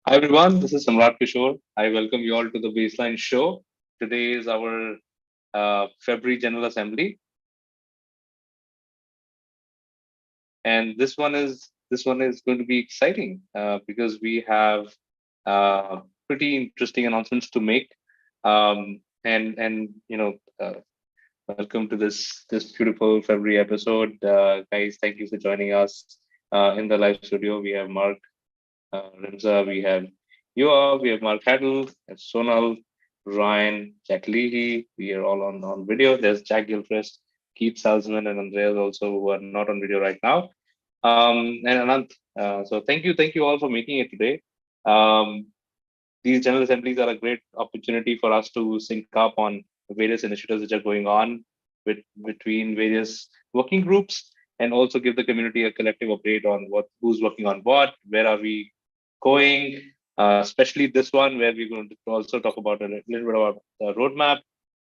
Hi everyone, this is Samrat Kishore. I welcome you all to the Baseline Show. Today is our February General Assembly, and this one is going to be exciting because we have pretty interesting announcements to make. And welcome to this beautiful February episode, guys. Thank you for joining us in the live studio. We have Mark. Rimza, we have Yoa, we have Mark Haddle, Sonal, Ryan, Jack Leahy. We are all on video. There's Jack Gilchrist, Keith Salzman, and Andreas also, who are not on video right now. And Anant. So thank you all for making it today. Um, these general assemblies are a great opportunity for us to sync up on various initiatives which are going on between various working groups, and also give the community a collective update on who's working on what, where are we going, especially this one where we're going to also talk about a little bit about the roadmap.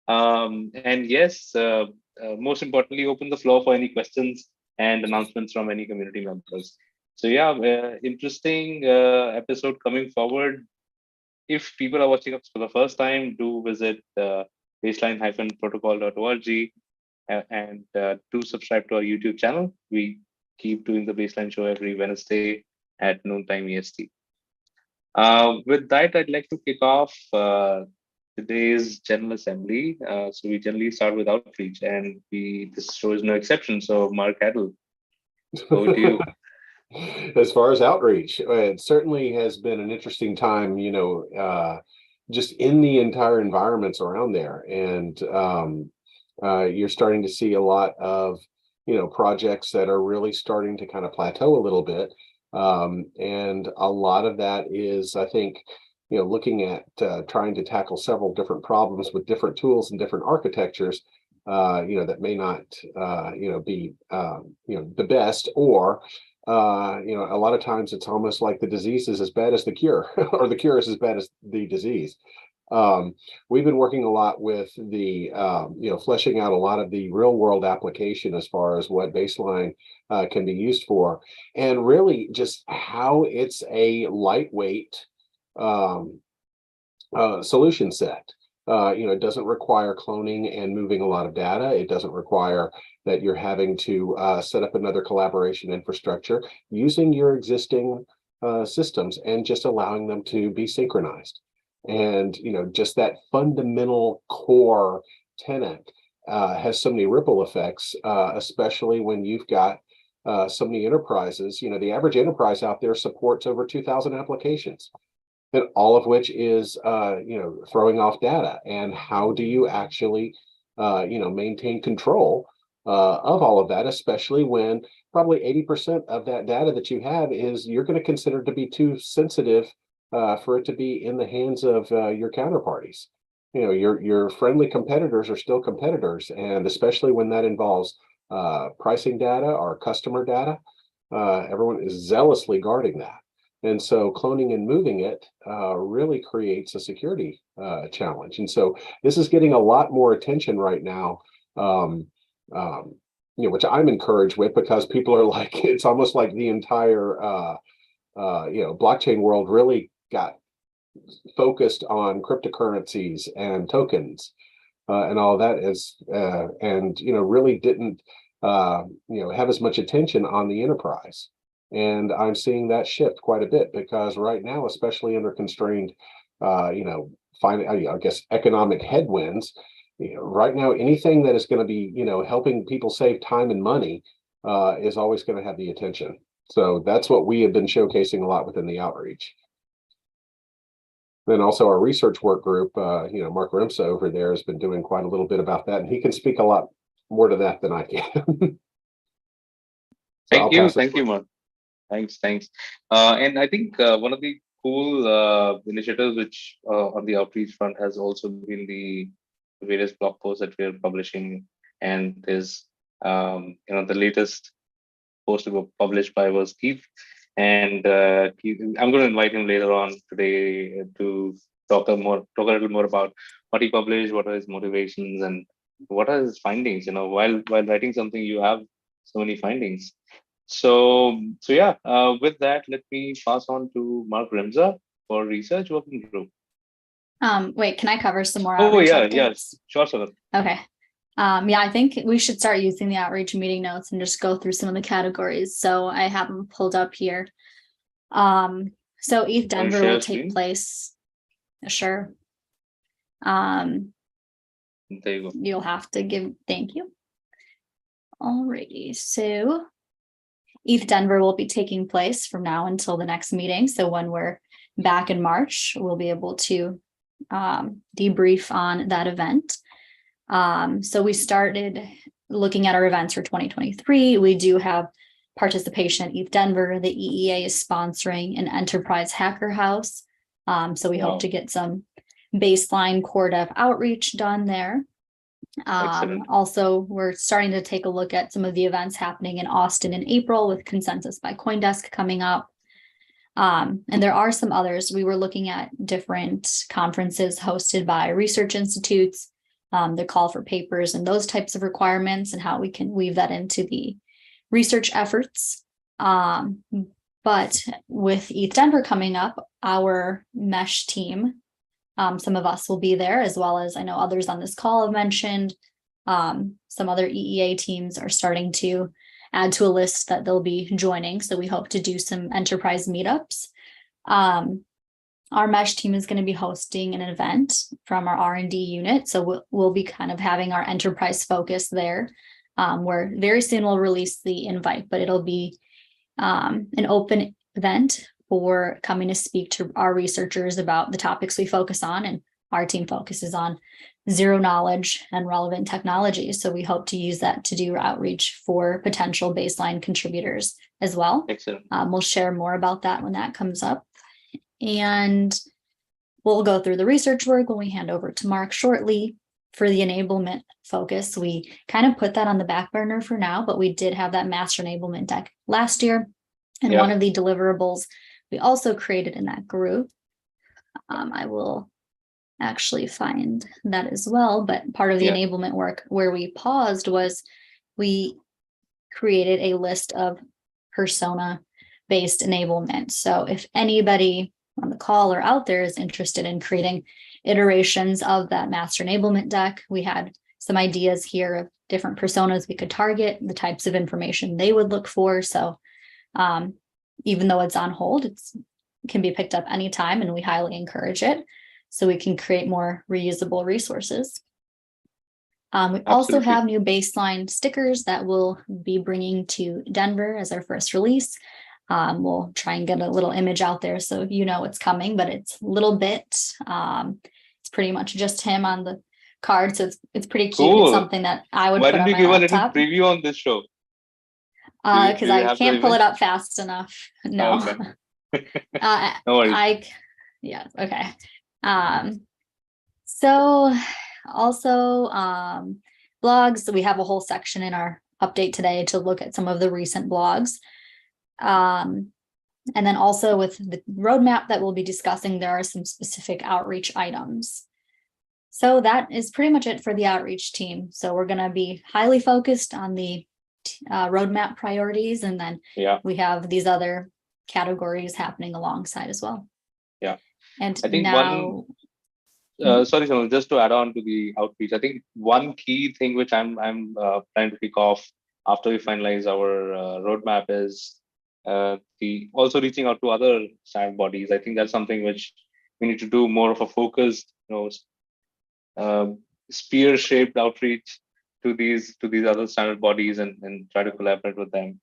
And yes, most importantly, open the floor for any questions and announcements from any community members. So yeah, interesting episode coming forward. If people are watching us for the first time, do visit baseline-protocol.org and do subscribe to our YouTube channel. We keep doing the Baseline Show every Wednesday at noontime EST. With that, I'd like to kick off today's General Assembly. So we generally start with outreach, and this show is no exception. So Mark Haddle, over to you. As far as outreach, it certainly has been an interesting time, just in the entire environments around there. And you're starting to see a lot of, projects that are really starting to kind of plateau a little bit. And a lot of that is, I think, looking at trying to tackle several different problems with different tools and different architectures, that may not, be, the best, or a lot of times it's almost like the disease is as bad as the cure, or the cure is as bad as the disease. We've been working a lot with the, fleshing out a lot of the real world application as far as what baseline can be used for, and really just how it's a lightweight solution set. It doesn't require cloning and moving a lot of data. It doesn't require that you're having to set up another collaboration infrastructure, using your existing systems and just allowing them to be synchronized. And, just that fundamental core tenet has so many ripple effects, especially when you've got so many enterprises. The average enterprise out there supports over 2,000 applications, and all of which is, throwing off data. And how do you actually, maintain control of all of that, especially when probably 80% of that data that you have is you're going to consider to be too sensitive for it to be in the hands of your counterparties. Your friendly competitors are still competitors, and especially when that involves pricing data or customer data, everyone is zealously guarding that. And so cloning and moving it really creates a security challenge. And so this is getting a lot more attention right now, which I'm encouraged with, because people are like, it's almost like the entire, blockchain world really got focused on cryptocurrencies and tokens and all that and really didn't, have as much attention on the enterprise. And I'm seeing that shift quite a bit, because right now, especially under constrained, economic headwinds, right now, anything that is going to be, helping people save time and money is always going to have the attention. So that's what we have been showcasing a lot within the outreach. Then also our research work group, Mark Rimsa over there has been doing quite a little bit about that, and he can speak a lot more to that than I can. Thank you, Mark. Thanks. And I think one of the cool initiatives which on the outreach front has also been the various blog posts that we're publishing, and there's the latest post we were published by was Keith, and I'm going to invite him later on today to talk a little more about what he published, what are his motivations, and what are his findings. While writing something, you have so many findings. So yeah, with that, let me pass on to Mark Remza for research working group. Wait, can I cover some more Oh outreach yeah, updates? yes, sure, Saurabh. Okay. Yeah, I think we should start using the outreach meeting notes and just go through some of the categories. So I have them pulled up here. So ETH Denver share will take screen? place. Sure. There you go. You'll have to give, thank you. Alrighty, so ETH Denver will be taking place from now until the next meeting. So when we're back in March, we'll be able to debrief on that event. So we started looking at our events for 2023. We do have participation at ETH Denver. The EEA is sponsoring an enterprise hacker house. So we hope to get some baseline core dev outreach done there. Also, we're starting to take a look at some of the events happening in Austin in April with Consensus by CoinDesk coming up. And there are some others. We were looking at different conferences hosted by research institutes, the call for papers and those types of requirements and how we can weave that into the research efforts. But with ETH Denver coming up, our mesh team, some of us will be there, as well as I know others on this call have mentioned. Some other EEA teams are starting to add to a list that they'll be joining. So we hope to do some enterprise meetups. Our mesh team is going to be hosting an event from our R&D unit. So we'll be kind of having our enterprise focus there, where very soon we'll release the invite, but it'll be an open event for coming to speak to our researchers about the topics we focus on, and our team focuses on zero knowledge and relevant technologies. So we hope to use that to do outreach for potential baseline contributors as well. Excellent. We'll share more about that when that comes up. And we'll go through the research work when we hand over to Mark shortly. For the enablement focus, we kind of put that on the back burner for now, but we did have that master enablement deck last year. And one of the deliverables we also created in that group, I will actually find that as well, but part of the enablement work where we paused was we created a list of persona-based enablement. So if anybody on the call or out there is interested in creating iterations of that master enablement deck, we had some ideas here of different personas we could target, the types of information they would look for. So even though it's on hold, it can be picked up anytime, and we highly encourage it so we can create more reusable resources. We also have new baseline stickers that we'll be bringing to Denver as our first release. We'll try and get a little image out there so you know it's coming, but it's a little bit, it's pretty much just him on the card. So it's pretty cute. Cool. It's something that I would Why put on didn't my you give laptop. a little preview on this show? Because I can't pull it up fast enough. No. Oh, okay. No worries. Okay. So also blogs. So we have a whole section in our update today to look at some of the recent blogs. And then also with the roadmap that we'll be discussing, there are some specific outreach items. So that is pretty much it for the outreach team. So we're going to be highly focused on the roadmap priorities, and then we have these other categories happening alongside as well. Yeah. And I think now, sorry, Sonal, just to add on to the outreach, I think one key thing which I'm trying to kick off after we finalize our roadmap is the also reaching out to other standard bodies. I think that's something which we need to do more of a focused, spear-shaped outreach to these other standard bodies and try to collaborate with them.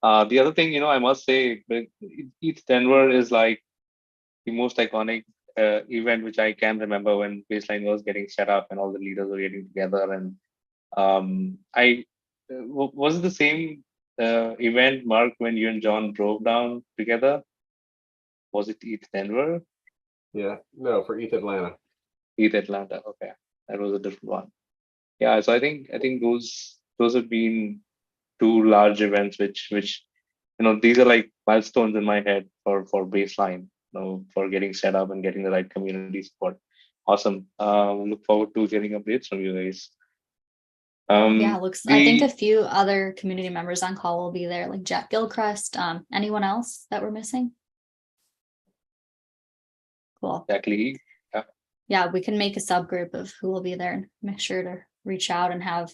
The other thing, I must say, ETH Denver is like the most iconic event which I can remember when Baseline was getting set up and all the leaders were getting together. And was it the same event, Mark, when you and John drove down together? Was it ETH Denver? Yeah, no, for ETH Atlanta. ETH Atlanta, okay, that was a different one. Yeah, so I think those have been two large events which these are like milestones in my head for Baseline, for getting set up and getting the right community support. Awesome. Look forward to getting updates from you guys. Yeah, I think a few other community members on call will be there, like Jack Gilchrist. Anyone else that we're missing? Cool. Exactly. Yeah, we can make a subgroup of who will be there and make sure to reach out and have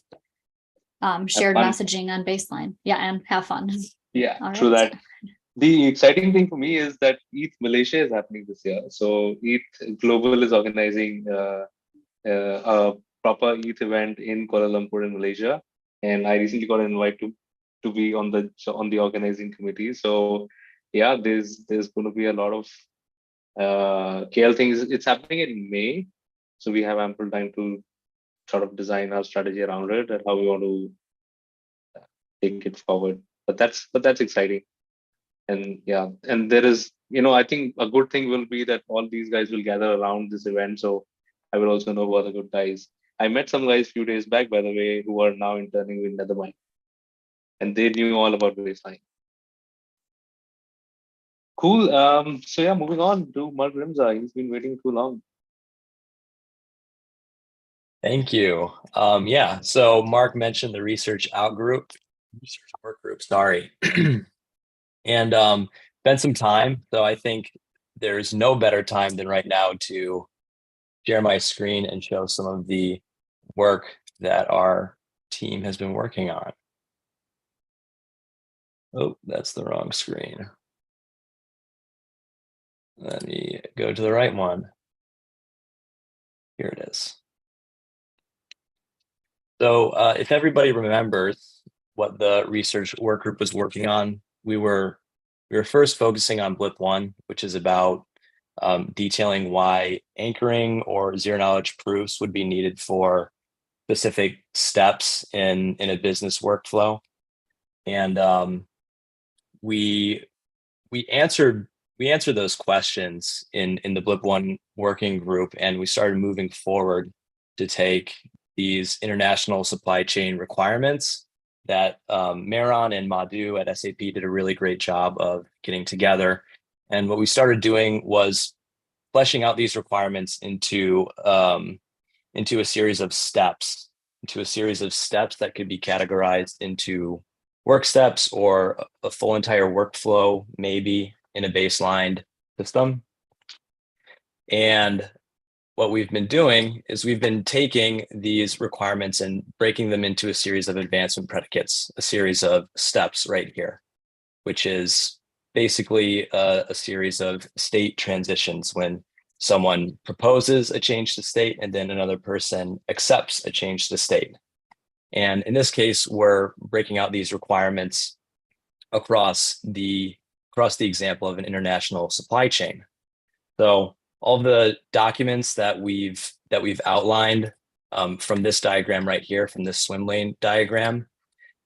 shared messaging on baseline. Yeah, and have fun. Yeah, All true right. that. The exciting thing for me is that ETH Malaysia is happening this year. So ETH Global is organizing a proper ETH event in Kuala Lumpur in Malaysia, and I recently got an invite to be on the organizing committee. So yeah, there's going to be a lot of KL things. It's happening in May, so we have ample time to sort of design our strategy around it and how we want to take it forward. But that's exciting. And yeah, and there is, I think a good thing will be that all these guys will gather around this event. So I will also know who are the good guys. I met some guys a few days back, by the way, who are now interning with Nethermind, and they knew all about baseline. Cool. So yeah, moving on to Mark Rimza. He's been waiting too long. Thank you. Yeah, so Mark mentioned the research work group, sorry. And spent some time. So I think there's no better time than right now to share my screen and show some of the work that our team has been working on. Oh, that's the wrong screen. Let me go to the right one. Here it is. So if everybody remembers what the research work group was working on, we were first focusing on blip 1, which is about detailing why anchoring or zero knowledge proofs would be needed for specific steps in a business workflow. And we answered those questions in the blip 1 working group, and we started moving forward to take these international supply chain requirements that Meron and Madhu at SAP did a really great job of getting together. And what we started doing was fleshing out these requirements into a series of steps, that could be categorized into work steps or a full entire workflow, maybe in a baseline system. And what we've been doing is we've been taking these requirements and breaking them into a series of advancement predicates, a series of steps right here, which is basically a series of state transitions when someone proposes a change to state and then another person accepts a change to state. And in this case, we're breaking out these requirements across the example of an international supply chain. So all the documents that we've outlined from this diagram right here, from this swim lane diagram,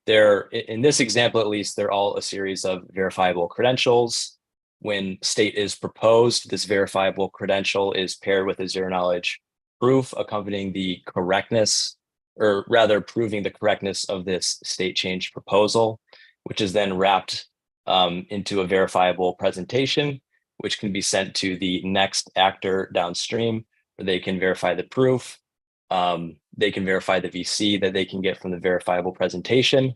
they're, in this example at least, they're all a series of verifiable credentials. When state is proposed, this verifiable credential is paired with a zero knowledge proof accompanying the correctness, or rather proving the correctness of this state change proposal, which is then wrapped into a verifiable presentation, which can be sent to the next actor downstream, where they can verify the proof. They can verify the VC that they can get from the verifiable presentation,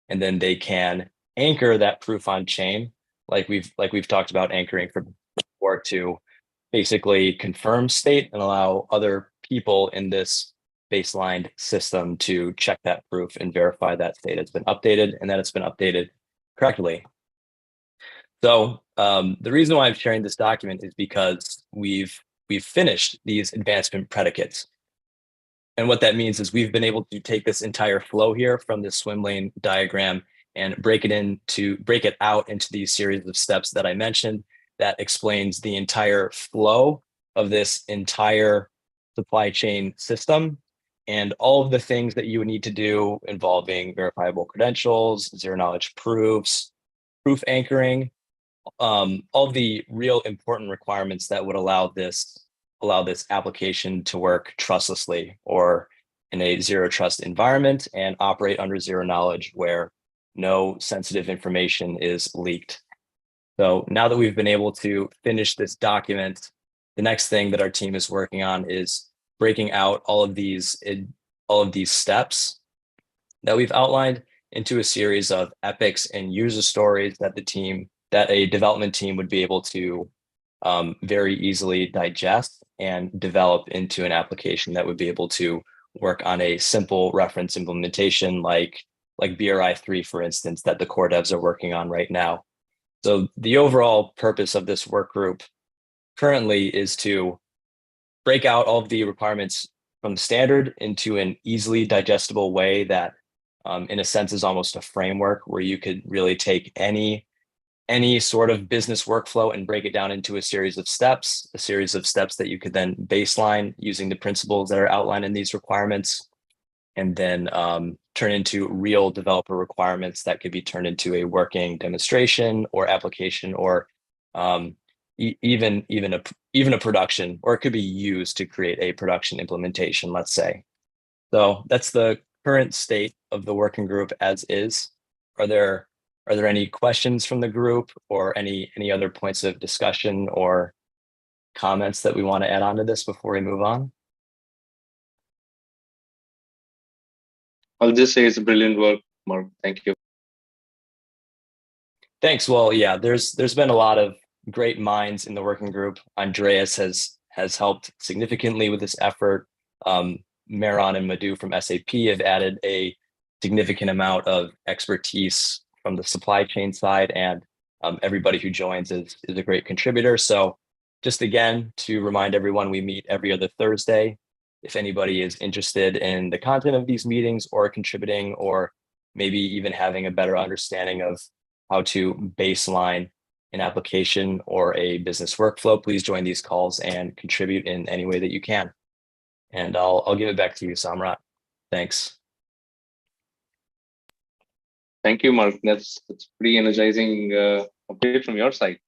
and then they can anchor that proof on chain, like we've talked about anchoring before, to basically confirm state and allow other people in this baseline system to check that proof and verify that state has been updated and that it's been updated correctly. So the reason why I'm sharing this document is because we've finished these advancement predicates. And what that means is we've been able to take this entire flow here from this swim lane diagram and break it out into these series of steps that I mentioned that explains the entire flow of this entire supply chain system and all of the things that you would need to do involving verifiable credentials, zero knowledge proofs, proof anchoring, all the real important requirements that would allow this application to work trustlessly or in a zero trust environment and operate under zero knowledge where no sensitive information is leaked. So now that we've been able to finish this document, the next thing that our team is working on is breaking out all of these steps that we've outlined into a series of epics and user stories that a development team would be able to very easily digest and develop into an application that would be able to work on a simple reference implementation like BRI3, for instance, that the core devs are working on right now. So the overall purpose of this work group currently is to break out all of the requirements from standard into an easily digestible way that in a sense is almost a framework where you could really take any sort of business workflow and break it down into a series of steps that you could then baseline using the principles that are outlined in these requirements, and then turn into real developer requirements that could be turned into a working demonstration or application, or even a production, or it could be used to create a production implementation, let's say. So that's the current state of the working group as is. Are there any questions from the group, or any other points of discussion or comments that we want to add on to this before we move on? I'll just say it's brilliant work, Mark. Thank you. Thanks. Well, yeah, there's been a lot of great minds in the working group. Andreas has helped significantly with this effort. Meron and Madhu from SAP have added a significant amount of expertise from the supply chain side, and everybody who joins is a great contributor. So just again, to remind everyone, we meet every other Thursday. If anybody is interested in the content of these meetings or contributing, or maybe even having a better understanding of how to baseline an application or a business workflow, please join these calls and contribute in any way that you can. And I'll give it back to you, Samrat. Thanks. Thank you, Mark. That's pretty energizing update from your side.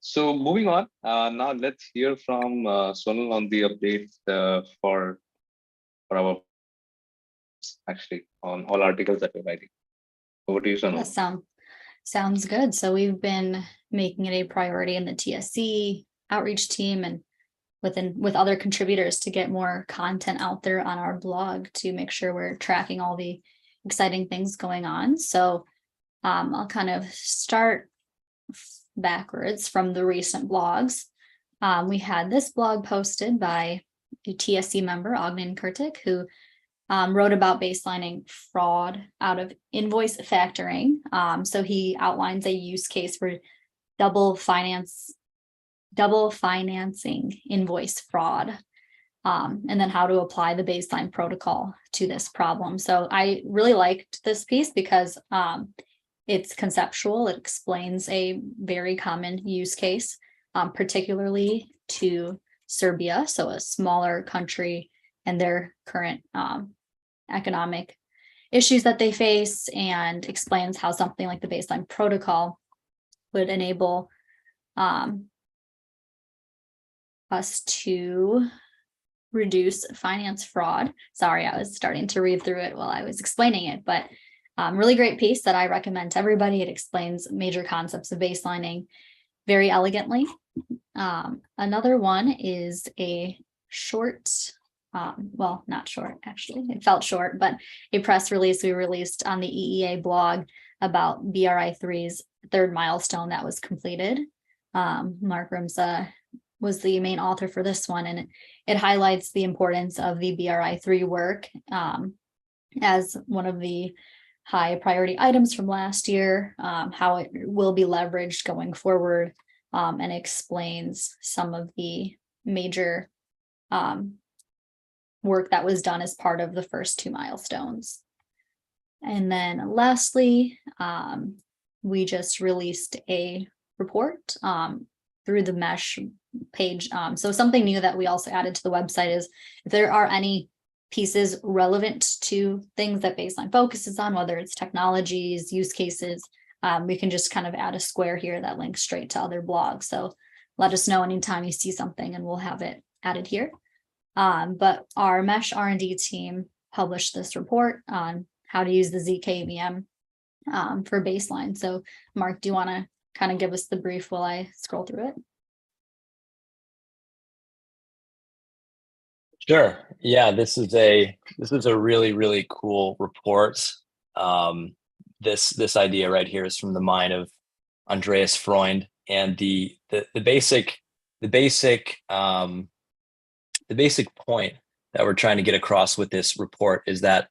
So moving on, now let's hear from Sonal on the updates for our actually on all articles that we're writing. Over to you, Sonal. That sounds good. So we've been making it a priority in the TSC outreach team and with other contributors to get more content out there on our blog to make sure we're tracking all the exciting things going on. So I'll kind of start backwards from the recent blogs. We had this blog posted by a TSC member, Ognin Kurtik, who wrote about baselining fraud out of invoice factoring. So he outlines a use case for double financing invoice fraud, and then how to apply the baseline protocol to this problem. So I really liked this piece because it's conceptual. It explains a very common use case, particularly to Serbia, so a smaller country, and their current economic issues that they face, and explains how something like the baseline protocol would enable us to reduce finance fraud. Sorry, I was starting to read through it while I was explaining it, but really great piece that I recommend to everybody. It explains major concepts of baselining very elegantly. Another one is a short, well, not short, actually, it felt short, but a press release we released on the EEA blog about BRI3's third milestone that was completed. Mark Rimsa was the main author for this one, and it highlights the importance of the BRI3 work as one of the high priority items from last year, how it will be leveraged going forward, and explains some of the major work that was done as part of the first two milestones. And then lastly, we just released a report through the mesh page. So something new that we also added to the website is if there are any pieces relevant to things that baseline focuses on, whether it's technologies, use cases, we can just kind of add a square here that links straight to other blogs. So let us know anytime you see something and we'll have it added here. But our mesh R&D team published this report on how to use the ZKVM for baseline. So Mark, do you want to kind of give us the brief while I scroll through it? Sure. Yeah, this is a really, really cool report. This idea right here is from the mind of Andreas Freund, and the basic point that we're trying to get across with this report is that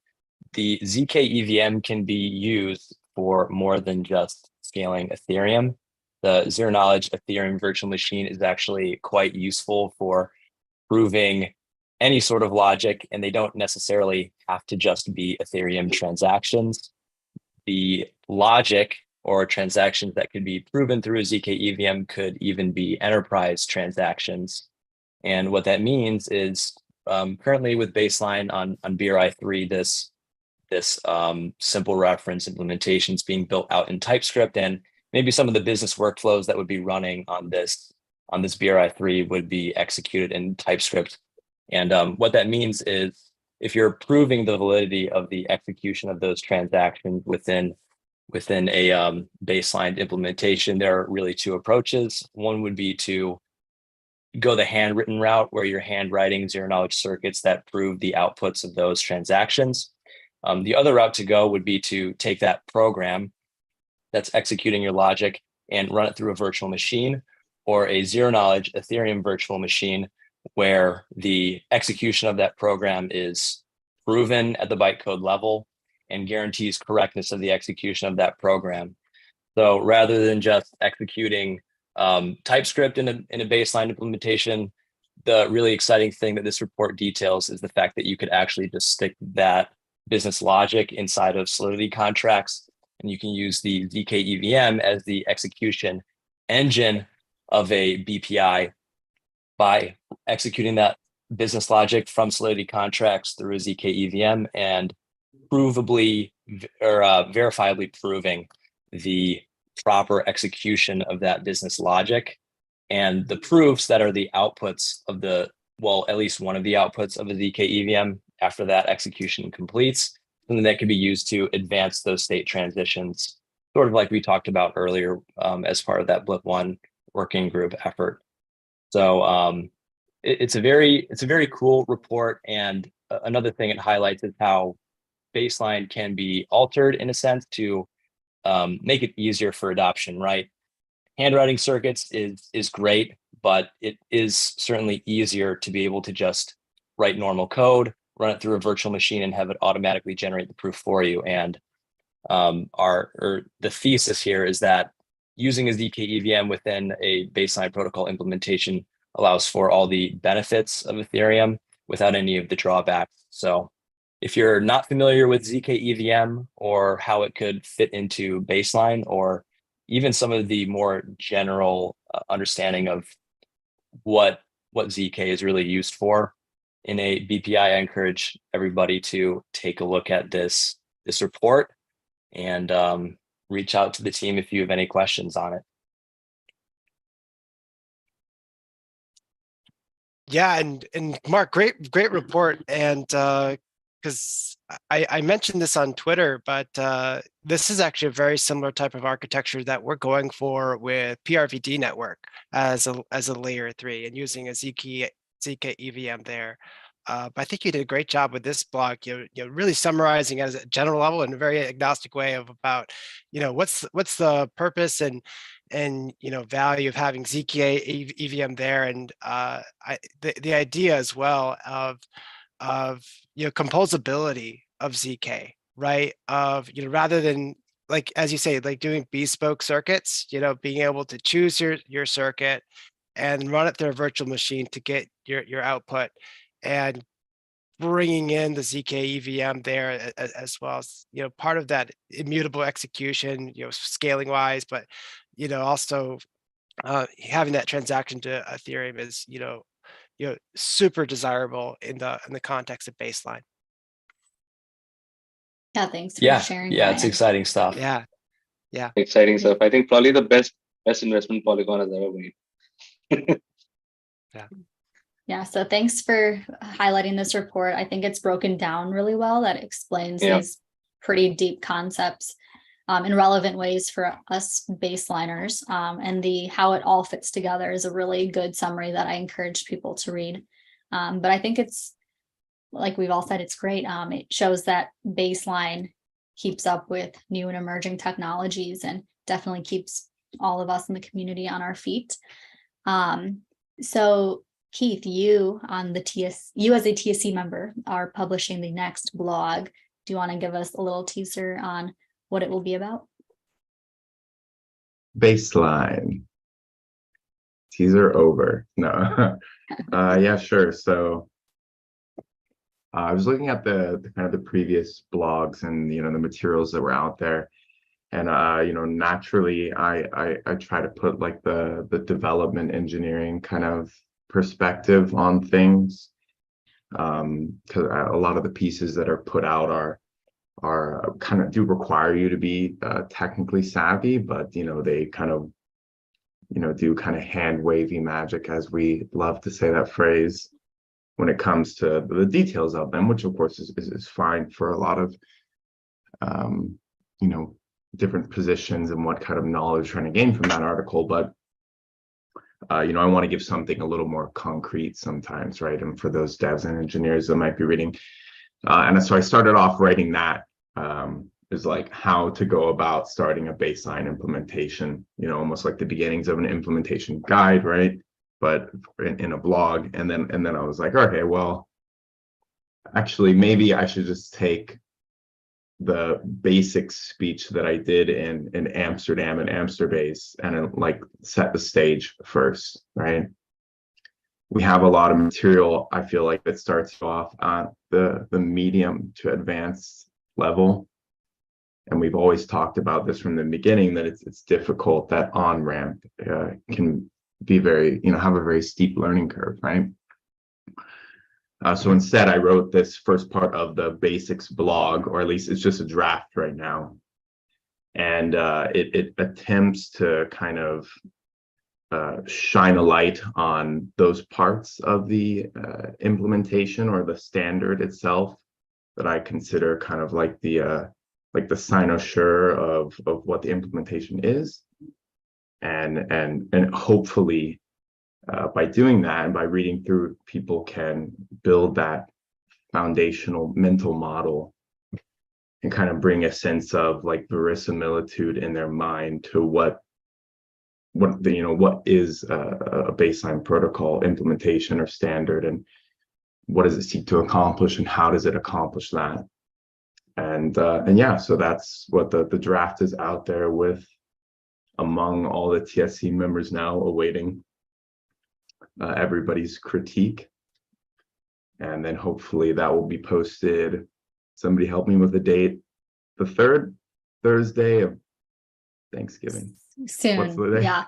the ZK EVM can be used for more than just scaling Ethereum. The zero knowledge Ethereum virtual machine is actually quite useful for proving any sort of logic, and they don't necessarily have to just be Ethereum transactions. The logic or transactions that could be proven through a ZK EVM could even be enterprise transactions. And what that means is currently with baseline on BRI3, this simple reference implementation is being built out in TypeScript, and maybe some of the business workflows that would be running on this BRI3 would be executed in TypeScript. And what that means is if you're proving the validity of the execution of those transactions within a baseline implementation, there are really two approaches. One would be to go the handwritten route, where you're handwriting zero knowledge circuits that prove the outputs of those transactions. The other route to go would be to take that program that's executing your logic and run it through a virtual machine, or a zero knowledge Ethereum virtual machine, where the execution of that program is proven at the bytecode level and guarantees correctness of the execution of that program. So rather than just executing TypeScript in a baseline implementation, the really exciting thing that this report details is the fact that you could actually just stick that business logic inside of Solidity contracts, and you can use the ZK EVM as the execution engine of a BPI by executing that business logic from Solidity contracts through a ZK EVM and provably or verifiably proving the proper execution of that business logic. And the proofs that are the outputs of at least one of the outputs of a ZK EVM after that execution completes, something that can be used to advance those state transitions, sort of like we talked about earlier as part of that Blip1 working group effort. So it's a very cool report. And another thing it highlights is how baseline can be altered in a sense to make it easier for adoption, right? Handwriting circuits is great, but it is certainly easier to be able to just write normal code, run it through a virtual machine, and have it automatically generate the proof for you. And the thesis here is that using a ZK EVM within a baseline protocol implementation allows for all the benefits of Ethereum without any of the drawbacks. So if you're not familiar with ZK EVM or how it could fit into baseline, or even some of the more general understanding of what ZK is really used for in a BPI, I encourage everybody to take a look at this report and reach out to the team if you have any questions on it. Yeah, and Mark, great report. And because I mentioned this on Twitter, but this is actually a very similar type of architecture that we're going for with PRVD network as a layer 3 and using a ZK EVM there. But I think you did a great job with this blog. You're really summarizing at a general level in a very agnostic way of about, what's the purpose and value of having ZK EVM there, and the idea as well of composability of ZK, right? Of rather than, like as you say, like doing bespoke circuits, being able to choose your circuit and run it through a virtual machine to get your output, and bringing in the ZK EVM there as well as part of that immutable execution, scaling wise, but also having that transaction to Ethereum is super desirable in the context of baseline. Yeah, thanks for sharing. Yeah, it's exciting stuff. Yeah. Exciting stuff. I think probably the best investment Polygon has ever made. Yeah, so thanks for highlighting this report. I think it's broken down really well. That explains these pretty deep concepts in relevant ways for us baseliners. And how it all fits together is a really good summary that I encourage people to read. But I think it's like we've all said, it's great. It shows that baseline keeps up with new and emerging technologies and definitely keeps all of us in the community on our feet. So Keith, you as a TSC member are publishing the next blog. Do you want to give us a little teaser on what it will be about? Baseline. Teaser over. No. Yeah, sure. So I was looking at the kind of the previous blogs and the materials that were out there. And naturally I try to put like the development engineering kind of perspective on things. Because a lot of the pieces that are put out are kind of do require you to be technically savvy, but they kind of do kind of hand wavy magic, as we love to say that phrase, when it comes to the details of them, which of course is fine for a lot of different positions and what kind of knowledge trying to gain from that article. But I want to give something a little more concrete sometimes, right? And for those devs and engineers that might be reading, and so I started off writing that is like how to go about starting a baseline implementation, almost like the beginnings of an implementation guide, right? But in a blog. And then I was like, okay, well, actually, maybe I should just take the basic speech that I did in Amsterdam and Amsterbase and like set the stage first, right? We have a lot of material, I feel like, that starts off on the medium to advanced level. And we've always talked about this from the beginning, that it's difficult, that on-ramp can be very, have a very steep learning curve, right? So instead, I wrote this first part of the basics blog, or at least it's just a draft right now. And it attempts to kind of shine a light on those parts of the implementation or the standard itself that I consider kind of like the cynosure of what the implementation is. And hopefully, by doing that and by reading through, people can build that foundational mental model and kind of bring a sense of like verisimilitude in their mind to what is a baseline protocol implementation or standard, and what does it seek to accomplish and how does it accomplish that. And yeah, so that's what the draft is out there with, among all the TSC members now, awaiting everybody's critique. And then hopefully that will be posted. Somebody help me with the date. The third Thursday of Thanksgiving. Soon. Yeah.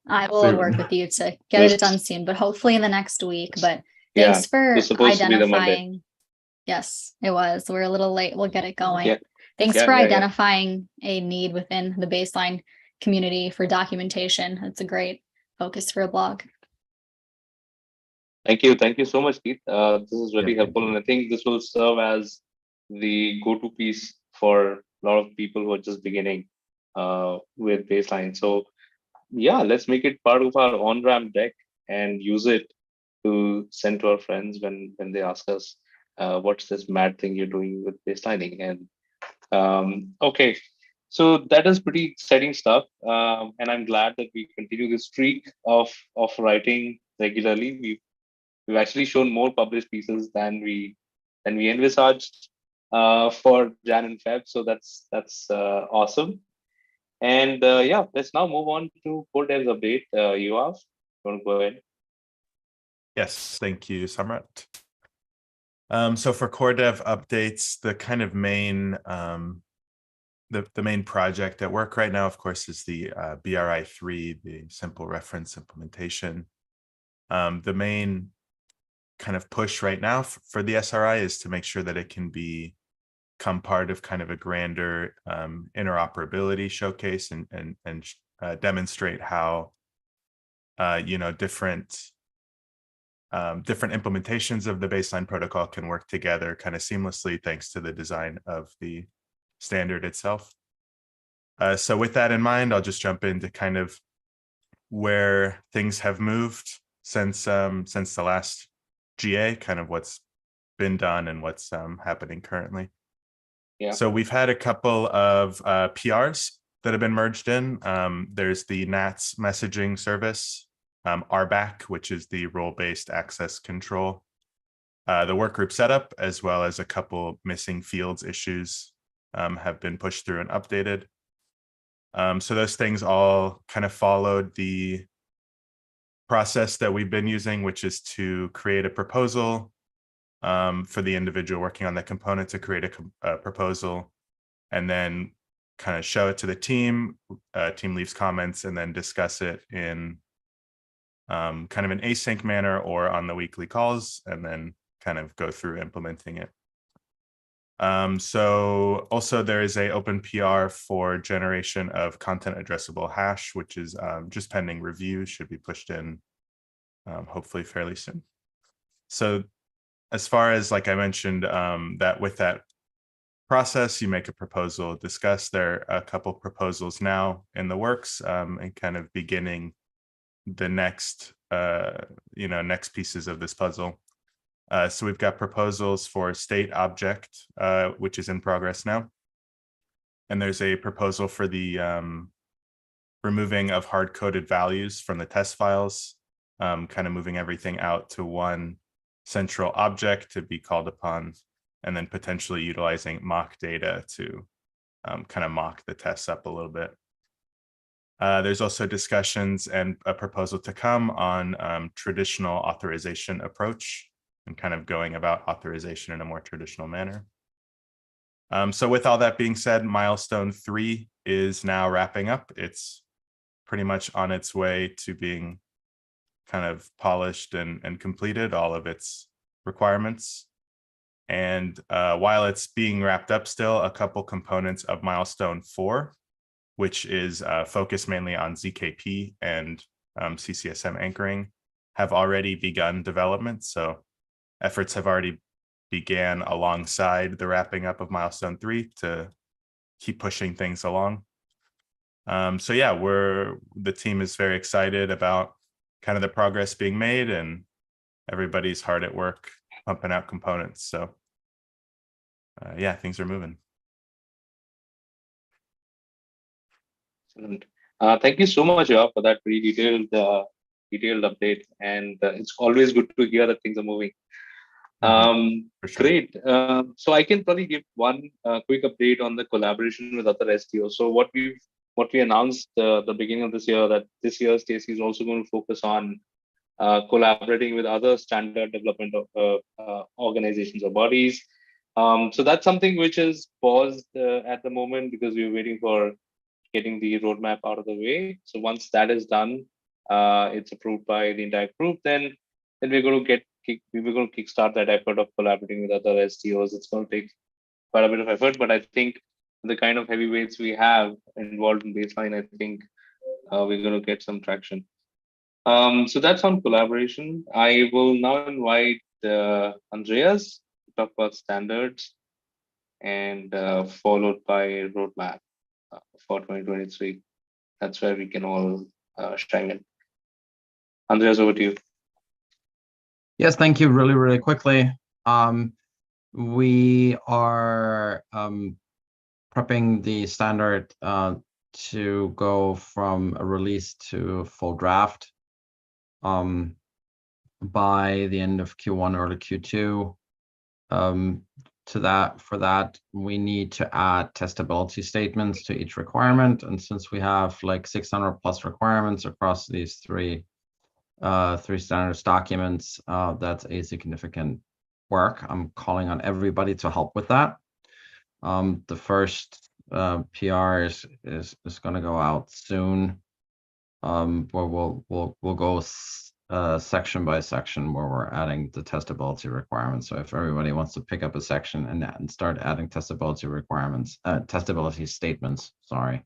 I will Soon. work with you to get it done soon, but hopefully in the next week. But Yeah, thanks for it was supposed to be the Monday. identifying. Yes, it was. We're a little late. We'll get it going. Yeah. Thanks Yeah, for yeah, yeah. identifying a need within the baseline community for documentation. It's a great focus for a blog. Thank you so much, Keith. This is really Yeah, helpful, and I think this will serve as the go-to piece for a lot of people who are just beginning with baseline. So yeah, let's make it part of our on-ramp deck and use it to send to our friends when they ask us, what's this mad thing you're doing with baselining? And okay, so that is pretty exciting stuff, and I'm glad that we continue this streak of writing regularly. We've actually shown more published pieces than we envisaged for Jan and Feb, so that's awesome. And yeah, let's now move on to Core Devs update. Yoav, you want to go ahead? Yes, thank you, Samrat. So for Core Dev updates, the kind of main the main project at work right now, of course, is the BRI3, the simple reference implementation. The main kind of push right now for the SRI is to make sure that it can become part of kind of a grander interoperability showcase and demonstrate how different implementations of the baseline protocol can work together kind of seamlessly thanks to the design of the standard itself. So with that in mind, I'll just jump into kind of where things have moved since the last GA, kind of what's been done and what's happening currently. Yeah. So we've had a couple of PRs that have been merged in. There's the NATS messaging service, RBAC, which is the role-based access control, the workgroup setup, as well as a couple missing fields issues have been pushed through and updated. So those things all kind of followed the process that we've been using, which is to create a proposal for the individual working on the component to create a proposal, and then kind of show it to the team. Team leaves comments and then discuss it in kind of an async manner or on the weekly calls, and then kind of go through implementing it. So also there is a open PR for generation of content addressable hash, which is just pending review, should be pushed in hopefully fairly soon. So as far as, like I mentioned, that with that process, you make a proposal, discuss. There are a couple proposals now in the works, and kind of beginning the next, next pieces of this puzzle. So we've got proposals for state object, which is in progress now. And there's a proposal for the removing of hard-coded values from the test files, kind of moving everything out to one central object to be called upon, and then potentially utilizing mock data to kind of mock the tests up a little bit. There's also discussions and a proposal to come on traditional authorization approach and kind of going about authorization in a more traditional manner. So with all that being said, milestone 3 is now wrapping up. It's pretty much on its way to being kind of polished and completed all of its requirements. And while it's being wrapped up still, a couple components of milestone 4, which is focused mainly on ZKP and CCSM anchoring, have already begun development. So efforts have already began alongside the wrapping up of milestone 3 to keep pushing things along. So yeah, the team is very excited about kind of the progress being made, and everybody's hard at work pumping out components. So yeah, things are moving. Excellent. Thank you so much, Joao, for that very detailed update. And it's always good to hear that things are moving. For sure. Great. So I can probably give one quick update on the collaboration with other STOs. So what we announced the beginning of this year, that this year Stacey is also going to focus on collaborating with other standard development organizations or bodies. So that's something which is paused at the moment because we're waiting for getting the roadmap out of the way. So once that is done, it's approved by the entire group, then we're going to kickstart that effort of collaborating with other STOs. It's going to take quite a bit of effort, but I think the kind of heavyweights we have involved in baseline, I think we're going to get some traction. So that's on collaboration. I will now invite Andreas to talk about standards, and followed by roadmap for 2023. That's where we can all chime in. Andreas, over to you. Yes, thank you. Really quickly. We are prepping the standard to go from a release to full draft by the end of Q1, early Q2. For that, we need to add testability statements to each requirement. And since we have like 600 plus requirements across these three standards documents, that's a significant work. I'm calling on everybody to help with that. The first PR is going to go out soon, where we'll go section by section where we're adding the testability requirements. So if everybody wants to pick up a section and start adding testability requirements, testability statements, sorry,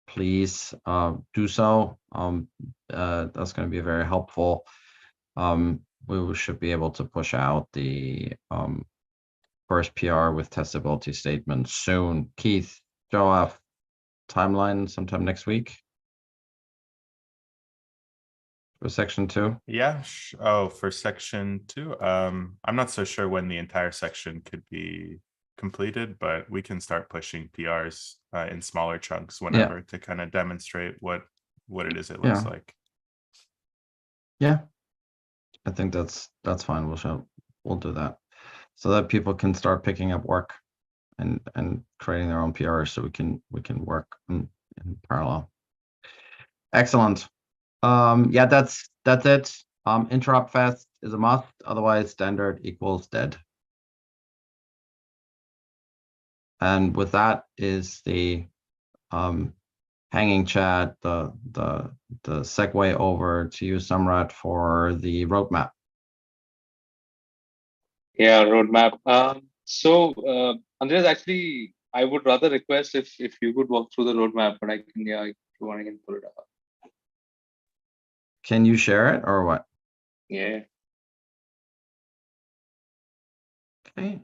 please do so. That's going to be very helpful. We should be able to push out the first PR with testability statements soon. Keith, show off timeline sometime next week. for section 2? Yeah. Oh, for section 2, I'm not so sure when the entire section could be completed, but we can start pushing PRs in smaller chunks whenever to kind of demonstrate what it is it looks like. Yeah, I think that's fine. We'll do that so that people can start picking up work and creating their own PRs, so we can work in parallel. Excellent. Yeah, that's it. Interrupt fast is a must, otherwise standard equals dead. And with that is the hanging chat, the segue over to you, Samrat, for the roadmap. Yeah, roadmap. So Andreas, actually, I would rather request if you could walk through the roadmap, but I can, yeah, if you want, I can pull it up. Can you share it or what? Yeah. Okay.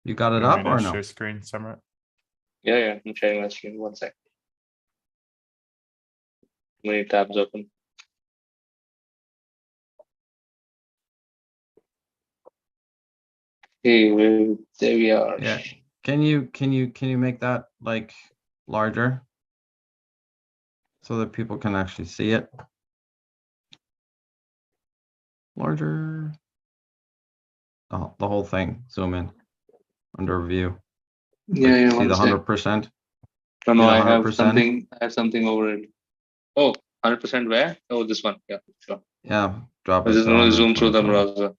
You got it You want up me to or no? share screen, Samrat? Yeah, I'm sharing my screen. 1 sec. Many tabs open. Hey, there we are. Yeah. Can you make that like larger so that people can actually see it? Larger. Oh, the whole thing. Zoom in under view. Yeah, See the 1 sec. 100%. No, I have 100%. something. I have something over it. Oh, 100% where? Oh, this one. Yeah, sure. Yeah, drop I it. just to want to zoom through the 125. browser.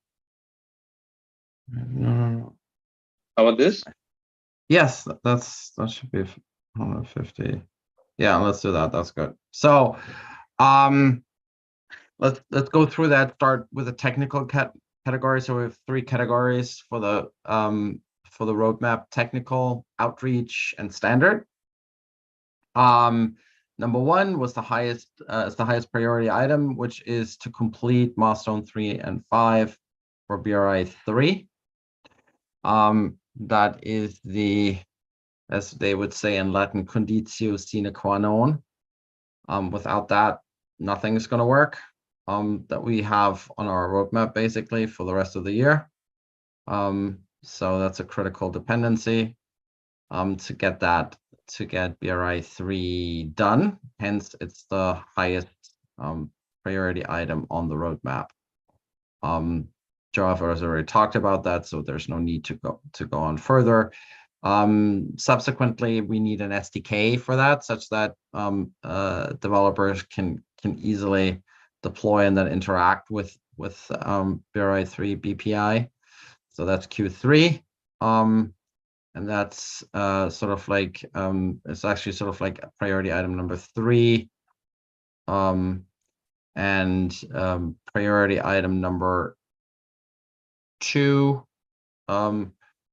No. How about this? Yes, that should be 150. Yeah, let's do that. That's good. So, let's go through that. Start with a technical category. So we have 3 categories for the roadmap: technical, outreach, and standard. Number 1 was the highest priority item, which is to complete milestone 3 and 5 for BRI 3. That is the, as they would say in Latin, conditio sine qua non. Without that, nothing is going to work. That we have on our roadmap basically for the rest of the year. So that's a critical dependency to get BRI 3 done. Hence, it's the highest priority item on the roadmap. Java has already talked about that, so there's no need to go on further. Subsequently, we need an SDK for that, such that developers can easily deploy and then interact with BRI 3 BPI. So that's Q3. And that's sort of like it's actually sort of like priority item number 3. And priority item number 2,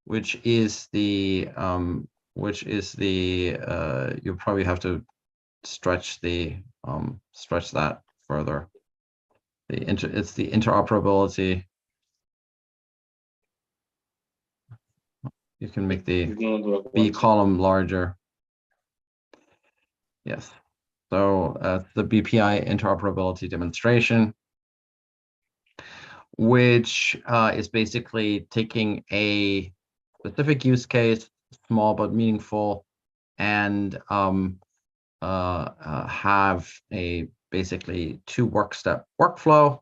which is the you'll probably have to stretch that further. It's the interoperability. You can make the B column larger. Yes. So the BPI interoperability demonstration, which is basically taking a specific use case, small but meaningful, and have a basically 2 work step workflow.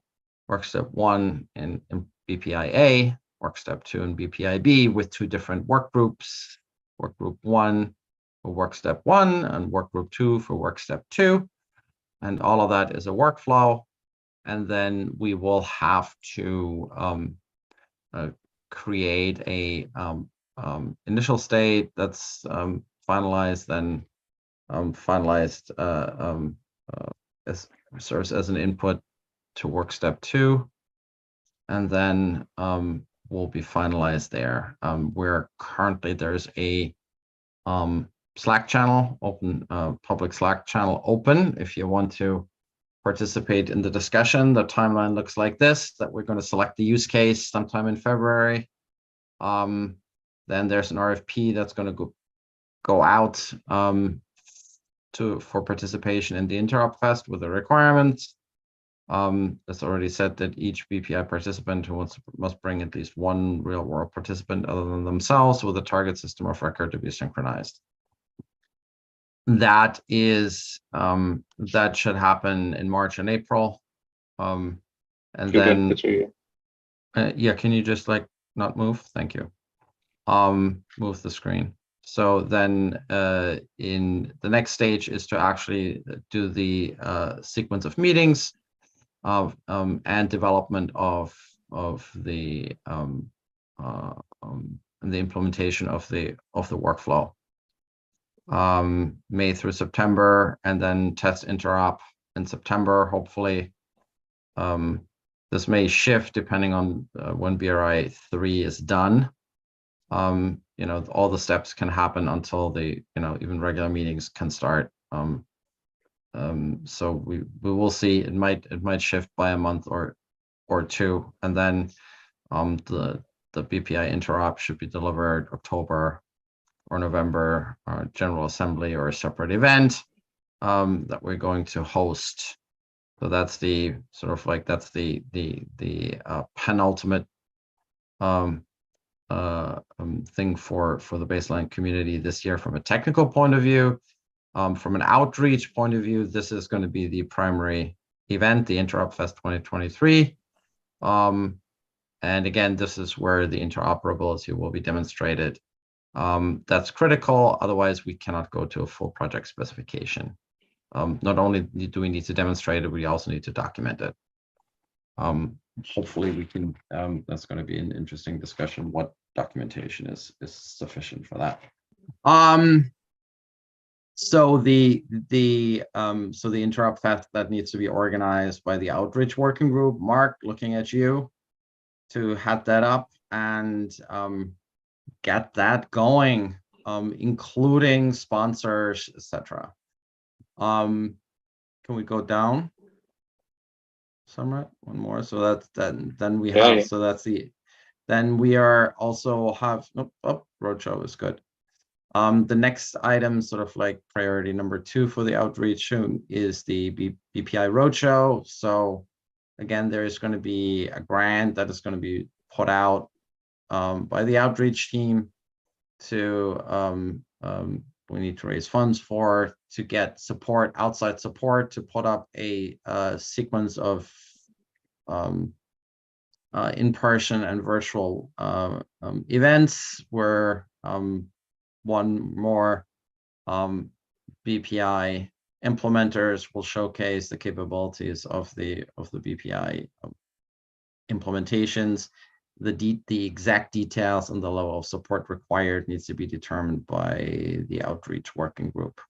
Work step 1 in BPI A, work step 2 in BPI B, with 2 different work groups. Work group 1 for work step 1 and work group 2 for work step 2. And all of that is a workflow. And then we will have to create a initial state that's finalized, then finalized serves as an input to work step 2, and then will be finalized there. Where currently there's a Slack channel open, public Slack channel open. If you want to participate in the discussion, the timeline looks like this, that we're going to select the use case sometime in February. Then there's an RFP that's going to go out for participation in the Interop Fest with the requirements. It's already said that each BPI participant who must bring at least one real world participant other than themselves with a target system of record to be synchronized. That is, that should happen in March and April. And then, yeah, can you just like not move? Thank you. Move the screen. So then in the next stage is to actually do the sequence of meetings and development of the implementation of the workflow. May through September, and then test interop in September, hopefully. This may shift depending on when BRI 3 is done. You know, all the steps can happen until the, you know, even regular meetings can start. So we will see. It might shift by a month or two, and then the BPI interop should be delivered October or November, General Assembly or a separate event that we're going to host. So that's the sort of like, that's the penultimate thing for the baseline community this year from a technical point of view. From an outreach point of view, this is going to be the primary event, the Interop Fest 2023. And again, this is where the interoperability will be demonstrated. That's critical, otherwise we cannot go to a full project specification. Not only do we need to demonstrate it, we also need to document it. Hopefully we can, that's going to be an interesting discussion, what documentation is sufficient for that. So the Interop Fest that needs to be organized by the outreach working group. Mark, looking at you to head that up and get that going, including sponsors, etc. Can we go down? Samrat, one more. So that's then we have, so that's the, then we are also have, roadshow is good. The next item, sort of like priority number 2 for the outreach is the BPI roadshow. So again, there is going to be a grant that is going to be put out by the outreach team to we need to raise funds to get support, outside support, to put up a sequence of in-person and virtual events where one more BPI implementers will showcase the capabilities of the BPI implementations. The exact details and the level of support required needs to be determined by the outreach working group.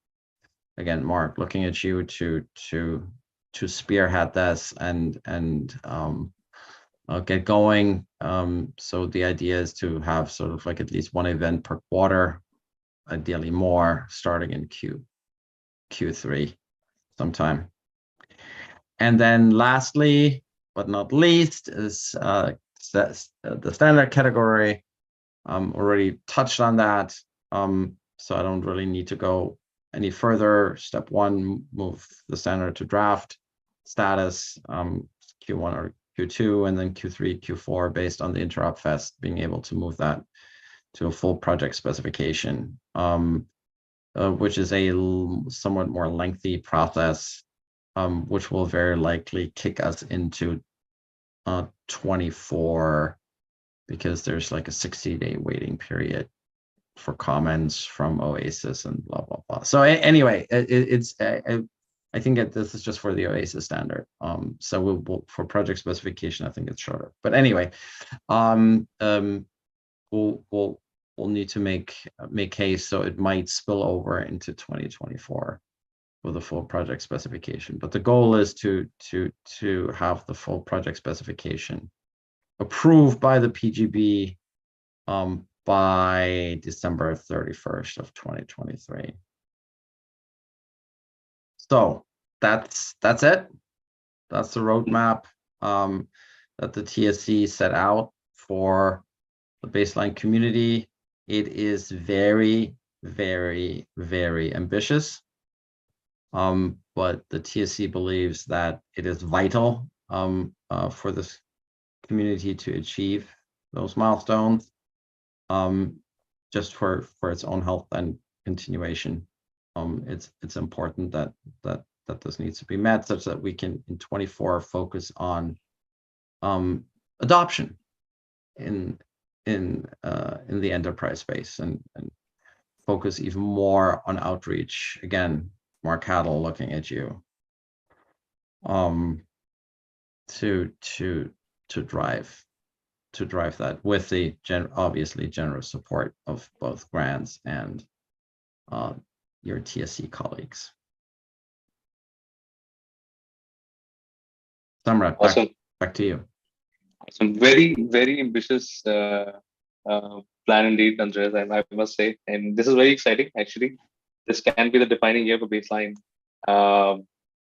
Again, Mark, looking at you to spearhead this and get going. So the idea is to have sort of like at least one event per quarter, ideally more, starting in Q3 sometime. And then lastly, but not least, is the standard category. Already touched on that, so I don't really need to go any further. Step 1, move the standard to draft status, Q1 or Q2, and then Q3, Q4, based on the Interop Fest, being able to move that to a full project specification, which is a somewhat more lengthy process, which will very likely kick us into 24, because there's like a 60-day waiting period for comments from Oasis and blah blah blah. So anyway, I think this is just for the Oasis standard. So we'll for project specification, I think it's shorter. But anyway, we'll need to make haste, so it might spill over into 2024 with a full project specification. But the goal is to have the full project specification approved by the PGB by December 31st of 2023. So that's it. That's the roadmap that the TSC set out for the baseline community. It is very, very, very ambitious. But the TSC believes that it is vital for this community to achieve those milestones, just for its own health and continuation. It's important that this needs to be met, such that we can in 24 focus on adoption in the enterprise space, and focus even more on outreach. Again, Mark Haddle, looking at you, to drive that with the obviously generous support of both grants and your TSC colleagues. Samrat, Awesome. back to you. Some very, very ambitious plan indeed, Andreas, I must say. And this is very exciting, actually. This can be the defining year for baseline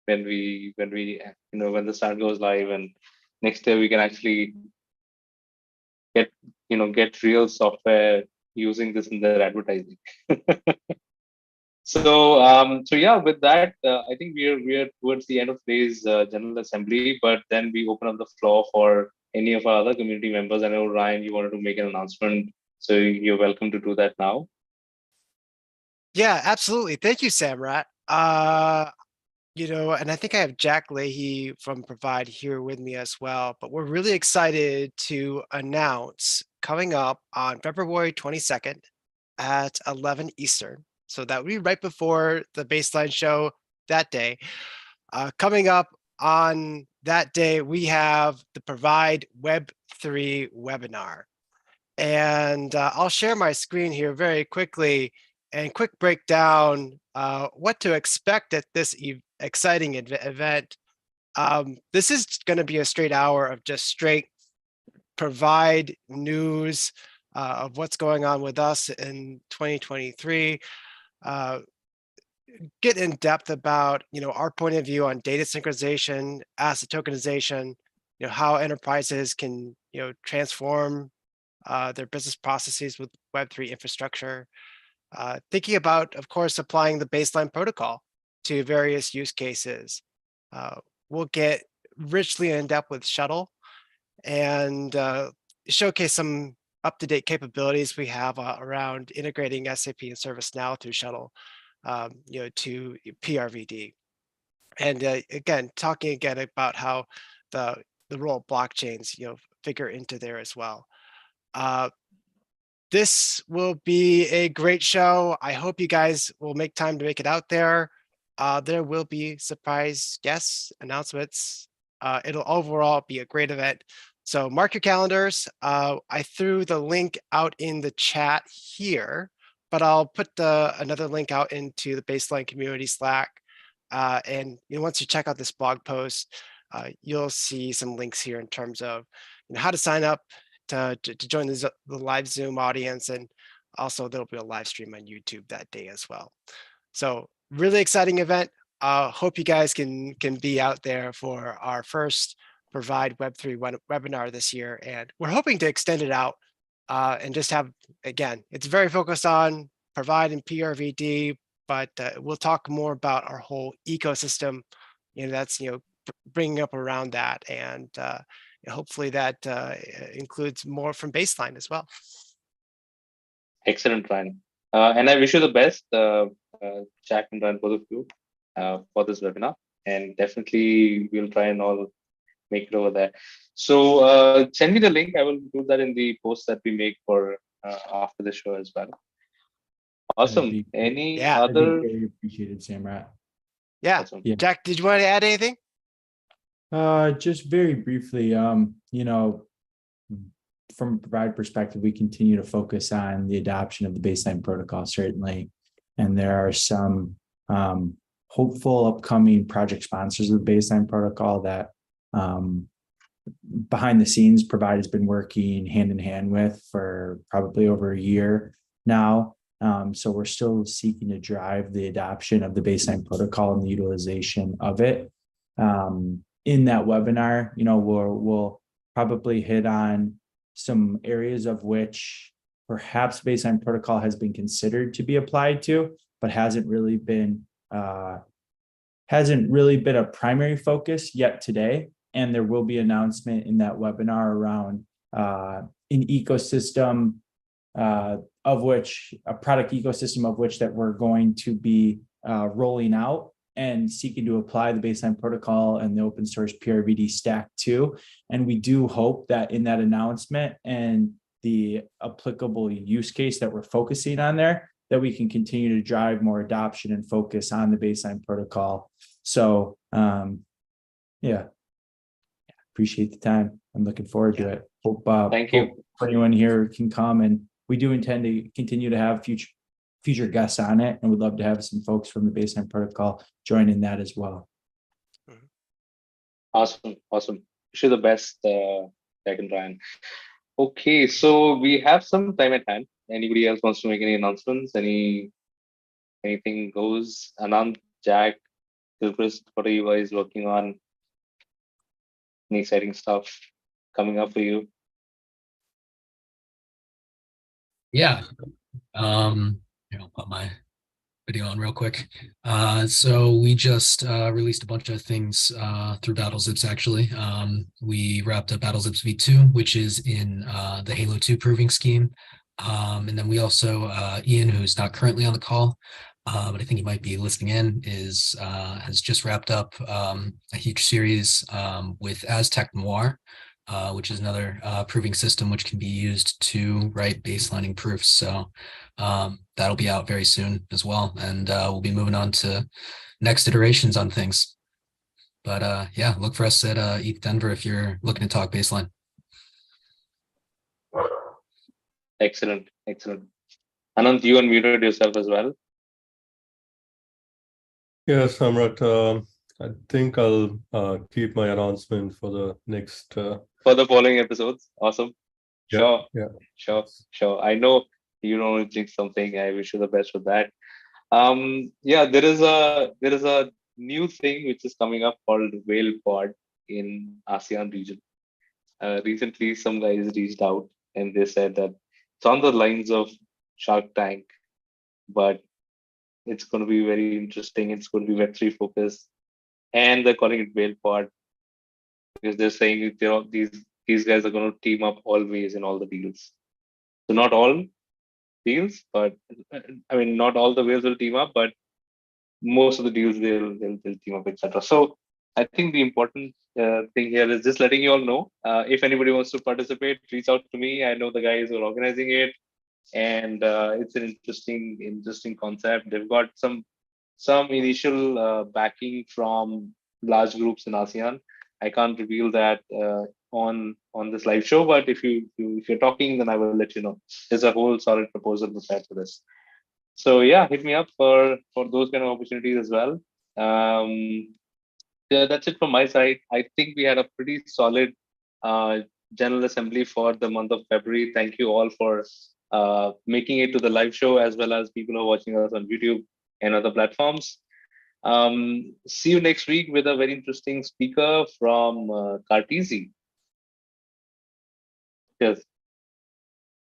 when the start goes live, and next year we can actually get real software using this in their advertising. So yeah, with that, I think we're towards the end of today's General Assembly, but then we open up the floor for any of our other community members. I know, Ryan, you wanted to make an announcement, so you're welcome to do that now. Yeah, absolutely. Thank you, Samrat. And I think I have Jack Leahy from Provide here with me as well, but we're really excited to announce coming up on February 22nd at 11 Eastern. So that would be right before the baseline show that day. Coming up on that day, we have the Provide Web3 webinar. And I'll share my screen here very quickly and quick breakdown what to expect at this exciting event. This is going to be a straight hour of just straight Provide news of what's going on with us in 2023. Get in depth about our point of view on data synchronization, asset tokenization, how enterprises can transform their business processes with Web3 infrastructure. Thinking about, of course, applying the baseline protocol to various use cases. We'll get richly in depth with Shuttle and showcase some up-to-date capabilities we have around integrating SAP and ServiceNow through Shuttle, to PRVD. And again, talking again about how the role of blockchains, figure into there as well. This will be a great show. I hope you guys will make time to make it out there. There will be surprise guests, announcements. It'll overall be a great event. So mark your calendars. I threw the link out in the chat here, but I'll put another link out into the baseline community Slack. And once you check out this blog post, you'll see some links here in terms of how to sign up to join the live Zoom audience, and also there'll be a live stream on YouTube that day as well. So really exciting event. Hope you guys can be out there for our first Provide Web3 webinar this year, and we're hoping to extend it out and just have, again, it's very focused on Provide and PRVD, but we'll talk more about our whole ecosystem. That's bringing up around that, and hopefully that includes more from baseline as well. Excellent, Ryan. And I wish you the best, Jack and Ryan, both of you, for this webinar. And definitely we'll try and all make it over there. So send me the link. I will include that in the post that we make for after the show as well. Awesome. Any other? Very appreciated, Samrat. Yeah. Awesome. Jack, did you want to add anything? Just very briefly, from a Provide perspective, we continue to focus on the adoption of the baseline protocol, certainly. And there are some hopeful upcoming project sponsors of the baseline protocol that behind the scenes, Provide has been working hand in hand with for probably over a year now. So we're still seeking to drive the adoption of the baseline protocol and the utilization of it. In that webinar, we'll probably hit on some areas of which perhaps baseline protocol has been considered to be applied to, but hasn't really been a primary focus yet today. And there will be announcement in that webinar around an ecosystem of which a product ecosystem of which that we're going to be rolling out and seeking to apply the baseline protocol and the open source PRVD stack to. And we do hope that in that announcement and the applicable use case that we're focusing on there, that we can continue to drive more adoption and focus on the baseline protocol. So appreciate the time. I'm looking forward to it. Hope Thank you. anyone here can come, and we do intend to continue to have future guests on it, and we'd love to have some folks from the baseline protocol join in that as well. Awesome. Wish you the best, Jack and Ryan. Okay, so we have some time at hand. Anybody else wants to make any announcements? Anything goes? Anand, Jack, Gilchrist, what are you guys working on? Any exciting stuff coming up for you? Yeah. Here, I'll put my video on real quick. So we just released a bunch of things through BattleZips actually. We wrapped up BattleZips V2, which is in the Halo 2 proving scheme. And then we also, Ian, who's not currently on the call, but I think he might be listening in, has just wrapped up a huge series with Aztec Noir, which is another proving system which can be used to write baselining proofs. So that'll be out very soon as well. And we'll be moving on to next iterations on things. But yeah, look for us at ETH Denver if you're looking to talk baseline. Excellent. Anand, you unmuted yourself as well. Yes, Samrat. I think I'll keep my announcement for the next. For the following episodes. Awesome. Yeah, Sure. I know you don't want to jinx something. I wish you the best with that. There is a new thing which is coming up called Whale Pod in ASEAN region. Recently, some guys reached out and they said that it's on the lines of Shark Tank, but it's going to be very interesting. It's going to be Web3 focused, and they're calling it Whale Pod because they're saying these guys are going to team up always in all the deals. So not all deals, but not all the whales will team up, but most of the deals they'll team up, etc. So I think the important thing here is just letting you all know. If anybody wants to participate, reach out to me. I know the guys who are organizing it, and it's an interesting concept. They've got some initial backing from large groups in ASEAN. I can't reveal that on this live show, but if you're talking, then I will let you know. There's a whole solid proposal prepared for this. So yeah, hit me up for those kind of opportunities as well. That's it from my side. I think we had a pretty solid General Assembly for the month of February. Thank you all for making it to the live show, as well as people who are watching us on YouTube and other platforms. See you next week with a very interesting speaker from Cartesi. Cheers.